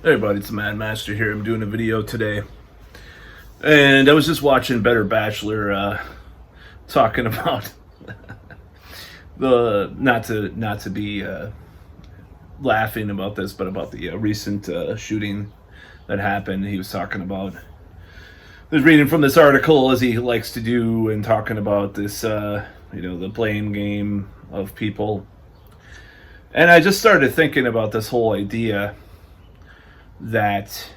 Hey everybody, it's the Mad Master here. I'm doing a video today, and I was just watching Better Bachelor, talking about the not to be laughing about this, but about the recent shooting that happened. He was talking about. I was reading from this article as he likes to do, and talking about this, the blame game of people, and I just started thinking about this whole idea that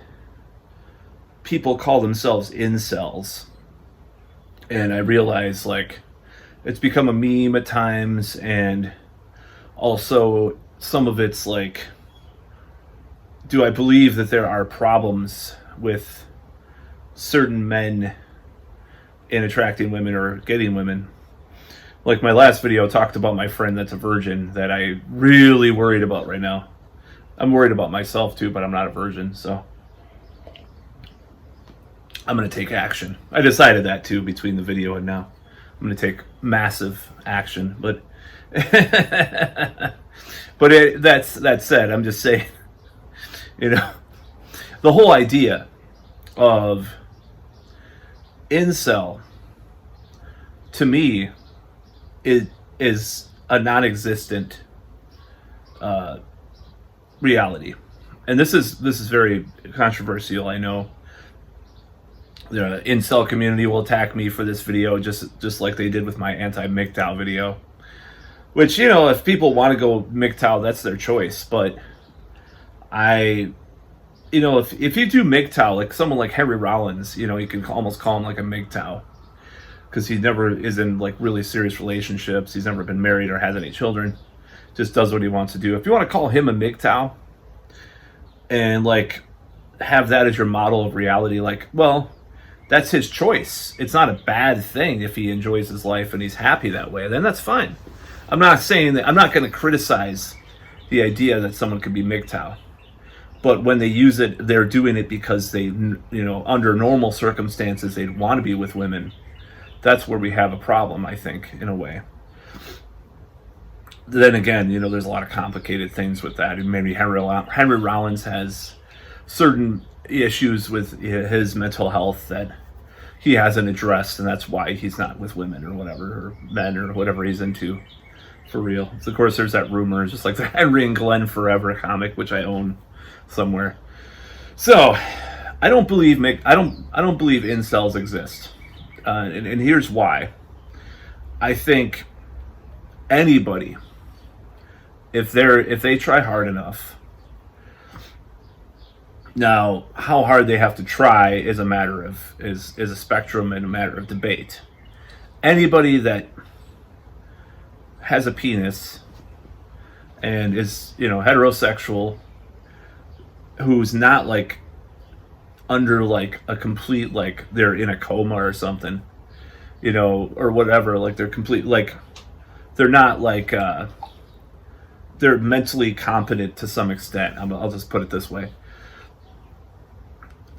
people call themselves incels, and I realize it's become a meme at times, and also some of it's like, do I believe that there are problems with certain men in attracting women or getting women? Like my last video talked about my friend that's a virgin that I really worried about right now. I'm worried about myself too, but I'm not a virgin, so I'm going to take action. I decided that too between the video and now. I'm going to take massive action, but that said, I'm just saying, the whole idea of incel to me is a non-existent reality, and this is very controversial. I know the incel community will attack me for this video, just like they did with my anti-MGTOW video. Which, if people want to go MGTOW, that's their choice. But if you do MGTOW, like someone like Henry Rollins, you can almost call him like a MGTOW, because he never is in like really serious relationships. He's never been married or has any children. Just does what he wants to do. If you want to call him a MGTOW and have that as your model of reality, well, that's his choice. It's not a bad thing if he enjoys his life and he's happy that way. Then that's fine. I'm not saying that. I'm not going to criticize the idea that someone could be MGTOW. But when they use it, they're doing it because they, under normal circumstances, they'd want to be with women. That's where we have a problem, I think, in a way. Then again, there's a lot of complicated things with that. Maybe Henry Rollins has certain issues with his mental health that he hasn't addressed, and that's why he's not with women or whatever, or men or whatever he's into, for real. So of course, there's that rumor, just like the Henry and Glenn Forever comic, which I own somewhere. So I don't believe incels exist, and here's why. I think anybody, if they try hard enough. Now, how hard they have to try is a matter of is a spectrum and a matter of debate. Anybody that has a penis and is heterosexual, who's not under a complete they're in a coma or something, or whatever, they're complete, they're not they're mentally competent to some extent. I'll just put it this way.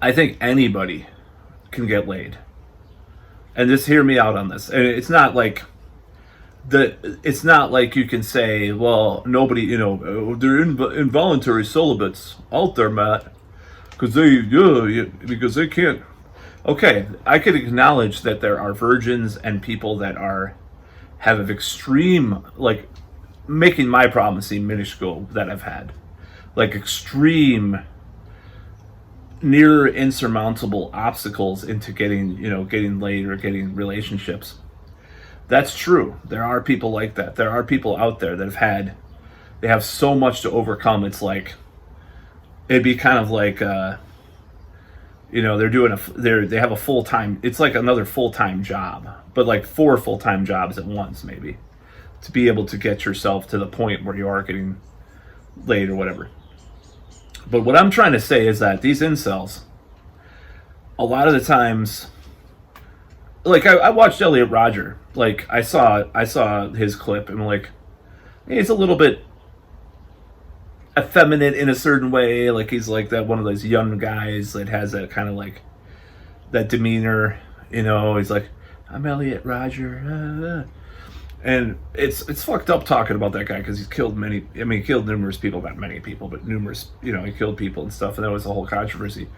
I think anybody can get laid, and just hear me out on this. And it's not like you can say, well, nobody, they're involuntary celibates out there, Matt, because they can't. Okay, I could acknowledge that there are virgins and people that have an extreme, making my problem seem minuscule, that I've had extreme, near insurmountable obstacles into getting laid or getting relationships. That's true. There are people like that. There are people out there that they have so much to overcome. It's it'd be kind of they're doing they have a full-time, it's like another full-time job, but 4 full-time jobs at once, maybe, to be able to get yourself to the point where you are getting laid or whatever. But what I'm trying to say is that these incels, a lot of the times, I watched Elliot Rogers. I saw his clip, and he's a little bit effeminate in a certain way. He's that one of those young guys that has that kind of that demeanor. He's I'm Elliot Rogers. And it's fucked up talking about that guy because he's killed many. I mean, he killed numerous people, not many people, but numerous. You know, he killed people and stuff, and that was the whole controversy.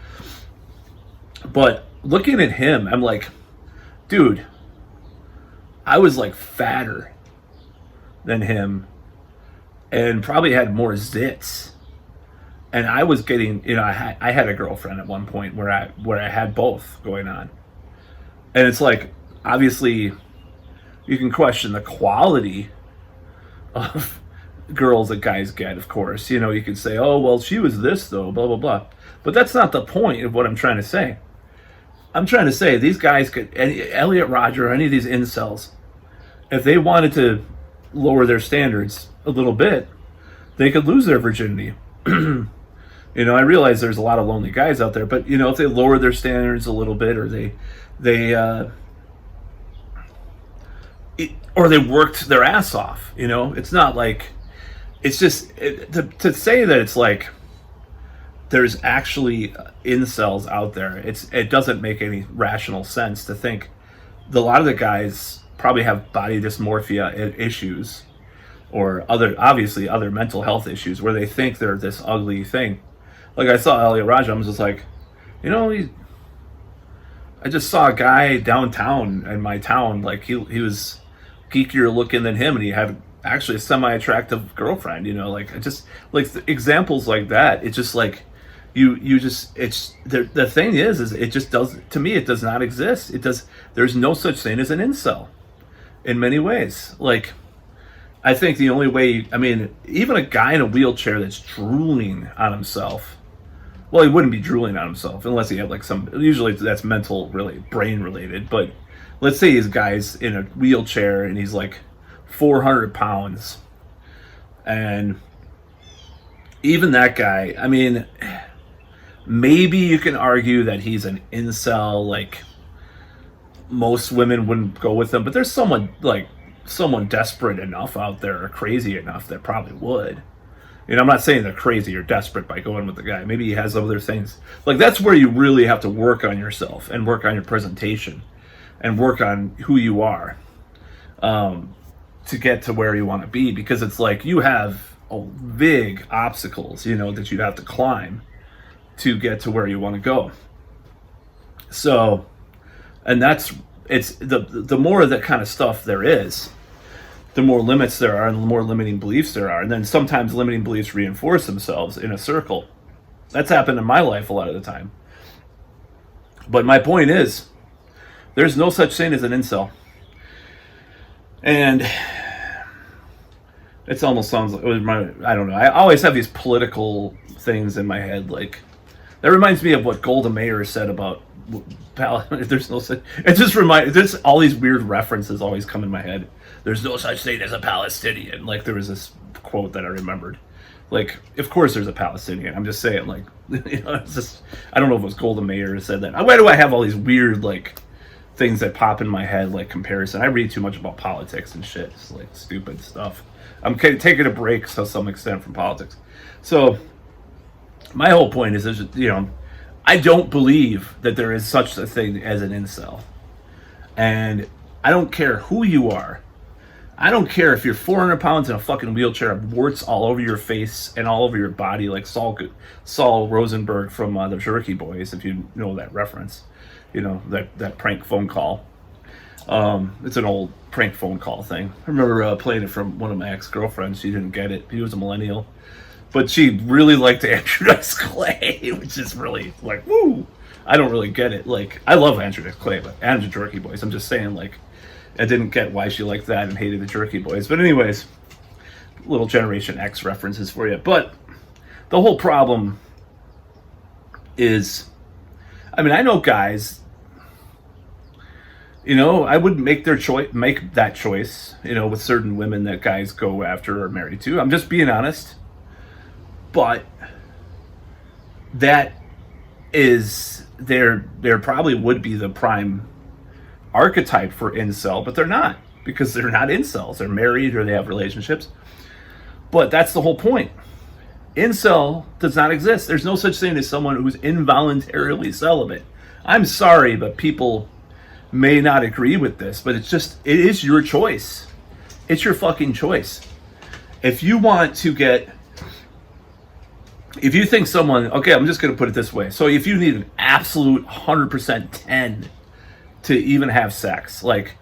But looking at him, I'm like, dude, I was like fatter than him, and probably had more zits. And I was getting, you know, I had a girlfriend at one point where I had both going on, and it's like, obviously, you can question the quality of girls that guys get, of course. You know, you could say, oh, well, she was this, though, blah, blah, blah. But that's not the point of what I'm trying to say. I'm trying to say these guys could, Elliot Rogers or any of these incels, if they wanted to lower their standards a little bit, they could lose their virginity. You know, I realize there's a lot of lonely guys out there, but, you know, if they lower their standards a little bit, or they worked their ass off, you know, it's not like, it's just, to say that it's like there's actually incels out there, it doesn't make any rational sense to think a lot of the guys probably have body dysmorphia issues, or obviously other mental health issues, where they think they're this ugly thing. Like, I saw Elliot Rogers, I was just like, you know, I just saw a guy downtown in my town, like he was geekier looking than him, and he had actually a semi-attractive girlfriend, you know, like, I just, like, examples like that, it's just like, you just, it's, the thing is it just does, to me, it does not exist. There's no such thing as an incel, in many ways. Like, I think the only way, I mean, even a guy in a wheelchair that's drooling on himself, well, he wouldn't be drooling on himself unless he had like usually that's mental, really brain related, but let's say his guy's in a wheelchair and he's like 400 pounds. And even that guy, I mean, maybe you can argue that he's an incel, like most women wouldn't go with him, but there's someone desperate enough out there, or crazy enough, that probably would. You know, I'm not saying they're crazy or desperate by going with the guy. Maybe he has other things. Like, that's where you really have to work on yourself and work on your presentation and work on who you are, to get to where you want to be. Because it's like you have big obstacles, you know, that you'd have to climb to get to where you want to go. So, and it's the more of that kind of stuff there is, the more limits there are and the more limiting beliefs there are. And then sometimes limiting beliefs reinforce themselves in a circle. That's happened in my life a lot of the time. But my point is, there's no such thing as an incel. And it almost sounds like, I don't know. I always have these political things in my head. Like, that reminds me of what Golda Meir said about there's no such, it just there's all these weird references always come in my head. There's no such thing as a Palestinian. Like, there was this quote that I remembered. Like, of course there's a Palestinian. I'm just saying, like, you know, it's just, I don't know if it was Golda Meir who said that. Why do I have all these weird, like, things that pop in my head, like comparison? I read too much about politics and shit. It's like stupid stuff. I'm taking a break to some extent from politics. So my whole point is, you know, I don't believe that there is such a thing as an incel. And I don't care who you are. I don't care if you're 400 pounds in a fucking wheelchair, warts all over your face and all over your body, like Saul Rosenberg from the Jerky Boys, if you know that reference. You know, that prank phone call. It's an old prank phone call thing. I remember playing it from one of my ex-girlfriends. She didn't get it. He was a millennial. But she really liked Andrew Dice Clay, which is really like, woo! I don't really get it. Like, I love Andrew Dice Clay, but Andrew Jerky Boys, I'm just saying, like, I didn't get why she liked that and hated the Jerky Boys. But anyways, little Generation X references for you. But the whole problem is, I mean, I know guys, you know, I wouldn't make that choice, you know, with certain women that guys go after or marry to. I'm just being honest. But that is, there probably would be the prime archetype for incel, but they're not, because they're not incels. They're married or they have relationships. But that's the whole point. Incel does not exist. There's no such thing as someone who's involuntarily celibate. I'm sorry, but people may not agree with this, but it is your choice. It's your fucking choice. If you want to get, if you think someone, okay, I'm just going to put it this way. So if you need an absolute 100% 10 to even have sex, like,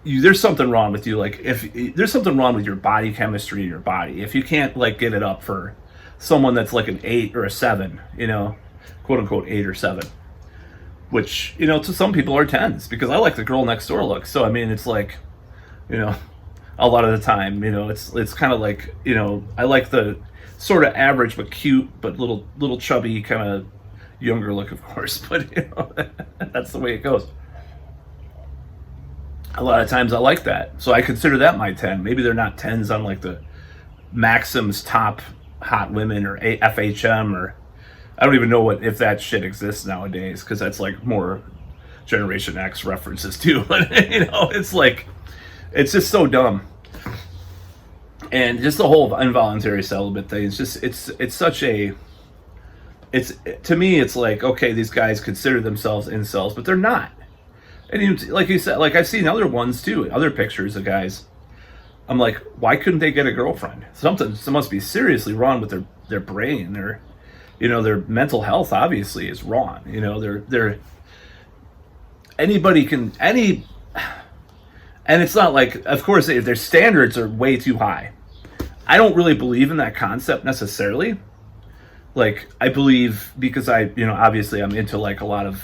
there's something wrong with you. Like, if there's something wrong with your body chemistry, your body, if you can't like get it up for someone that's like an 8 or a 7, you know, quote unquote 8 or 7, which, you know, to some people are 10s, because I like the girl next door look. So I mean, it's like, you know, a lot of the time, you know, it's kind of like, you know, I like the sort of average but cute but little chubby kind of younger look, of course, but you know, that's the way it goes. A lot of times I like that, so I consider that my 10. Maybe they're not 10s on like the Maxim's top hot women or FHM, or I don't even know what, if that shit exists nowadays, because that's like more Generation X references too. But you know, it's like, it's just so dumb. And just the whole involuntary celibate thing, it's just, it's such a, it's, to me, it's like, okay, these guys consider themselves incels, but they're not. And even, like you said, like I've seen other ones too, other pictures of guys. I'm like, why couldn't they get a girlfriend? Something must be seriously wrong with their brain, or, you know, their mental health obviously is wrong. You know, they're anybody can, and it's not like, of course, their standards are way too high. I don't really believe in that concept necessarily. Like, I believe, because I, you know, obviously I'm into like a lot of,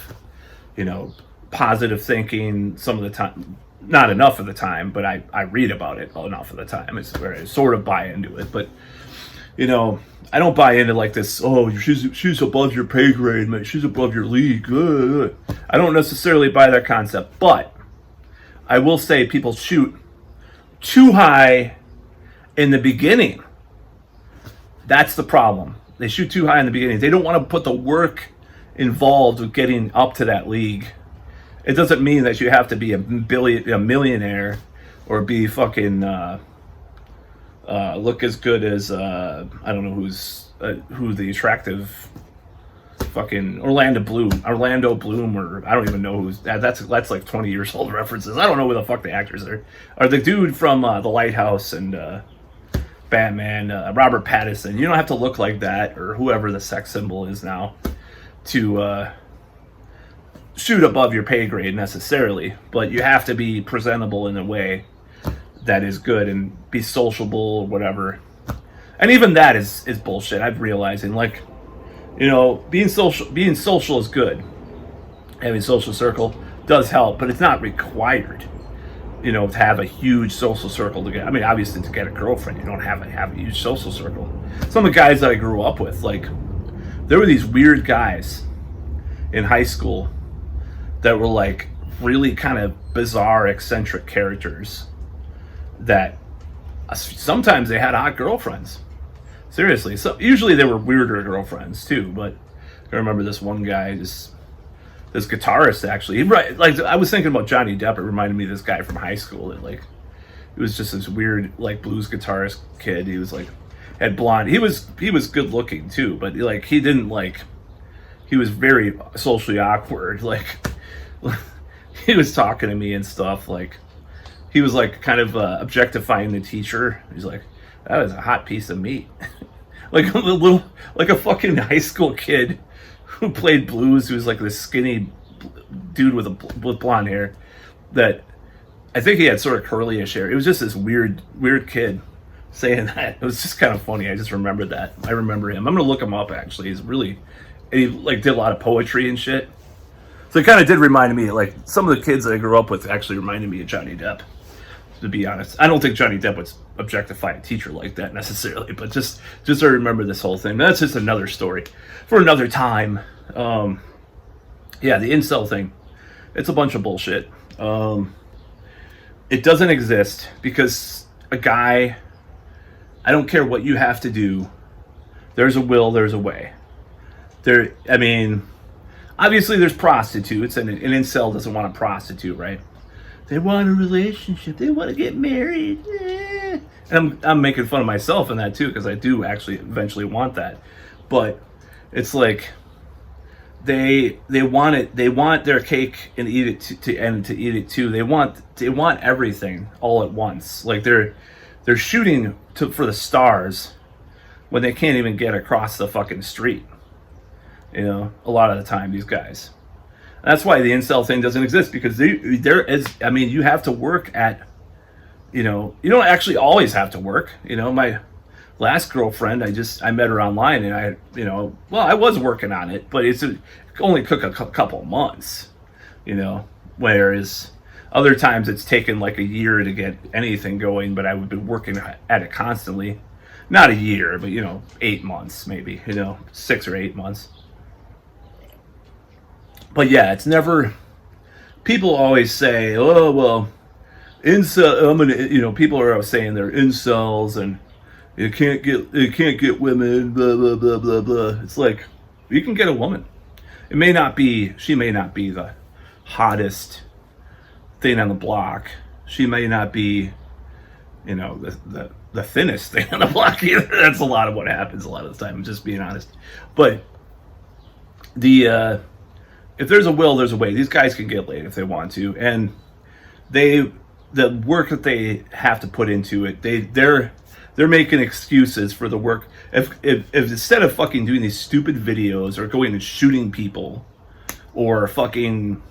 you know, positive thinking some of the time, not enough of the time, but I read about it enough of the time. It's where I sort of buy into it, but, you know, I don't buy into like this, oh, she's above your pay grade, man, she's above your league. I don't necessarily buy that concept, but I will say people shoot too high in the beginning. That's the problem. They shoot too high in the beginning. They don't want to put the work involved with getting up to that league. It doesn't mean that you have to be a millionaire, or be fucking look as good as I don't know who the attractive fucking Orlando Bloom, or I don't even know who's that's like 20 years old references. I don't know who the fuck the actors are. Or the dude from The Lighthouse and Batman, Robert Pattinson. You don't have to look like that, or whoever the sex symbol is now, to shoot above your pay grade necessarily, but you have to be presentable in a way that is good and be sociable or whatever. And even that is bullshit. I'm realizing, like, you know, being social is good. Having a social circle does help, but it's not required, you know, to have a huge social circle to get. I mean, obviously, to get a girlfriend, you don't have to have a huge social circle. Some of the guys that I grew up with, like, there were these weird guys in high school that were like really kind of bizarre, eccentric characters that sometimes they had hot girlfriends. Seriously. So usually they were weirder girlfriends too, but I remember this one guy, this guitarist actually. Like, I was thinking about Johnny Depp. It reminded me of this guy from high school that, like, he was just this weird like blues guitarist kid. He was like, had blonde. He was good looking too, but like he was very socially awkward. Like, he was talking to me and stuff, like he was like kind of objectifying the teacher. He's like, that was a hot piece of meat. Like a fucking high school kid who played blues, who was like this skinny dude with blonde hair, that I think he had sort of curly-ish hair. It was just this weird kid saying that. It was just kind of funny. I just remembered that. I remember him. I'm gonna look him up actually. He like did a lot of poetry and shit. So it kind of did remind me, like, some of the kids that I grew up with actually reminded me of Johnny Depp, to be honest. I don't think Johnny Depp would objectify a teacher like that necessarily, but just I remember this whole thing. That's just another story for another time. Yeah, the incel thing, it's a bunch of bullshit. It doesn't exist, because a guy, I don't care what you have to do, there's a will, there's a way. I mean, obviously there's prostitutes, and an incel doesn't want a prostitute, right? They want a relationship, they want to get married. And I'm making fun of myself in that too, because I do actually eventually want that. But it's like, they want it. They want their cake and eat it to eat it too. They want everything all at once. Like they're shooting for the stars when they can't even get across the fucking street. You know, a lot of the time, these guys. And that's why the incel thing doesn't exist, because there is. I mean, you have to work at. You know, you don't actually always have to work. You know, my last girlfriend, I met her online, and I was working on it, but it only took a couple of months. You know, whereas other times it's taken like a year to get anything going, but I've been working at it constantly. Not a year, but 8 months maybe. 6 or 8 months. But yeah, it's never. People always say, "Oh well, incel." People are saying they're incels and you can't get women. Blah blah blah blah blah. It's like you can get a woman. She may not be the hottest thing on the block. She may not be, the thinnest thing on the block either. That's a lot of what happens a lot of the time. I'm just being honest. But if there's a will, there's a way. These guys can get laid if they want to, and the work that they have to put into it, they're making excuses for the work. If instead of fucking doing these stupid videos or going and shooting people, or fucking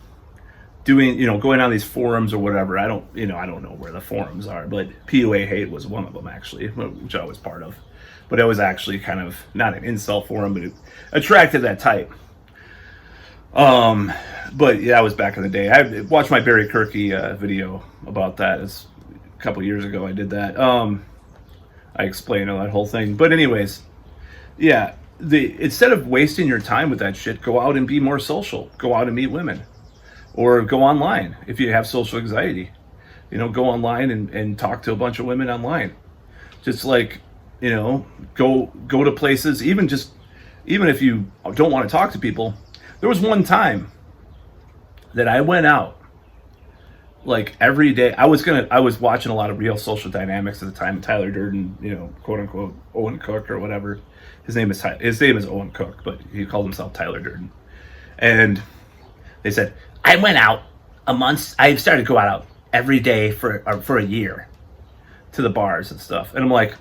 doing going on these forums or whatever, I don't know where the forums are, but PUA Hate was one of them actually, which I was part of. But it was actually kind of not an incel forum, but it attracted that type. But yeah, that was back in the day. I watched my Barry Kirky video about that. It's a couple years ago I did that. I explained that whole thing. But anyways, yeah, instead of wasting your time with that shit, go out and be more social. Go out and meet women. Or go online if you have social anxiety. Go online and talk to a bunch of women online. Just like, go to places, even if you don't want to talk to people. There was one time that I went out like every day. I was watching a lot of Real Social Dynamics at the time. Tyler Durden, quote unquote Owen Cook or whatever. His name is Owen Cook, but he called himself Tyler Durden. And they said, I went out I started to go out every day for a year to the bars and stuff. And I'm like,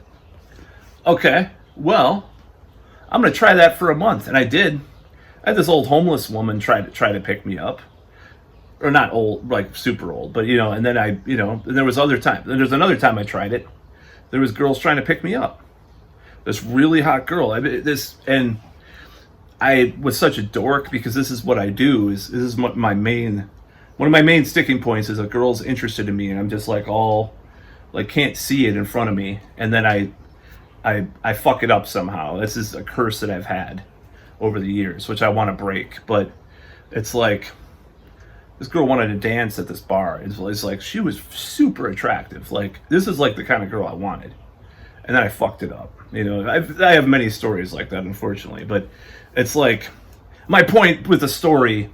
okay, well, I'm going to try that for a month. And I did. I had this old homeless woman try to pick me up, or not old, like super old, but and then and there was other time. Then there's another time I tried it. There was girls trying to pick me up. This really hot girl. And I was such a dork because this is what I do. This is one of my main sticking points is a girl's interested in me, and I'm just like all like can't see it in front of me, and then I fuck it up somehow. This is a curse that I've had over the years, which I want to break. But it's like this girl wanted to dance at this bar. It's like she was super attractive. Like this is like the kind of girl I wanted, and then I fucked it up. I have many stories like that, unfortunately. But it's like my point with the story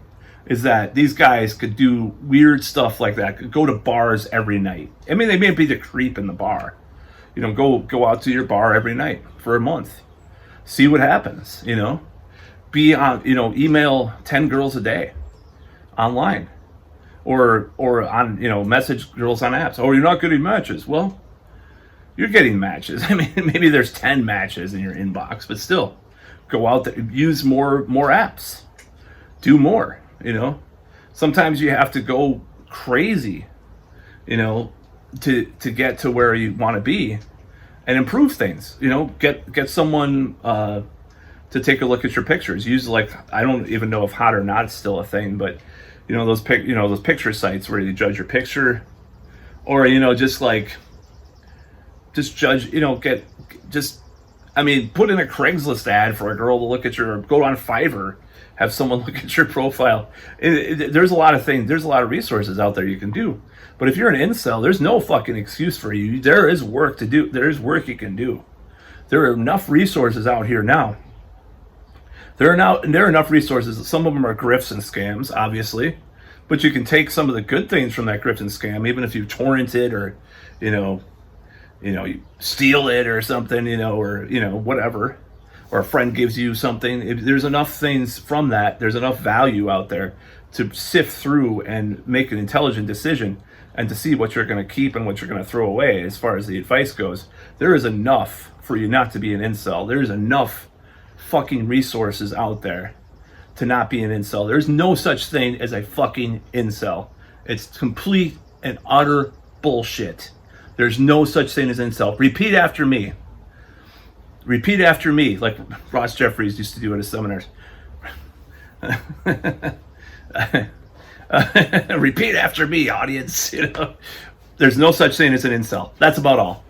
is that these guys could do weird stuff like that. Could go to bars every night. I mean, they may be the creep in the bar. Go out to your bar every night for a month. See what happens. Be on, email 10 girls a day online or on, message girls on apps. Oh, you're not getting matches. Well, you're getting matches. I mean, maybe there's 10 matches in your inbox, but still go out there, use more apps, do more, sometimes you have to go crazy, to get to where you want to be and improve things, get someone, to take a look at your pictures. Use I don't even know if hot or not is still a thing, but those picture sites where you judge your picture, or just judge, put in a Craigslist ad for a girl to look at go on Fiverr, have someone look at your profile. There's a lot of things. There's a lot of resources out there you can do. But if you're an incel, there's no fucking excuse for you. There is work to do. There is work you can do. There are enough resources out here now. There are enough resources. Some of them are grifts and scams, obviously, but you can take some of the good things from that grift and scam, even if you torrent it or, you steal it or something, or whatever, or a friend gives you something, there's enough things from that, there's enough value out there to sift through and make an intelligent decision and to see what you're going to keep and what you're going to throw away as far as the advice goes. There is enough for you not to be an incel. There's enough fucking resources out there to not be an incel. There's no such thing as a fucking incel. It's complete and utter bullshit. There's no such thing as incel. Repeat after me. Repeat after me, like Ross Jeffries used to do at his seminars. Repeat after me, audience. There's no such thing as an incel. That's about all.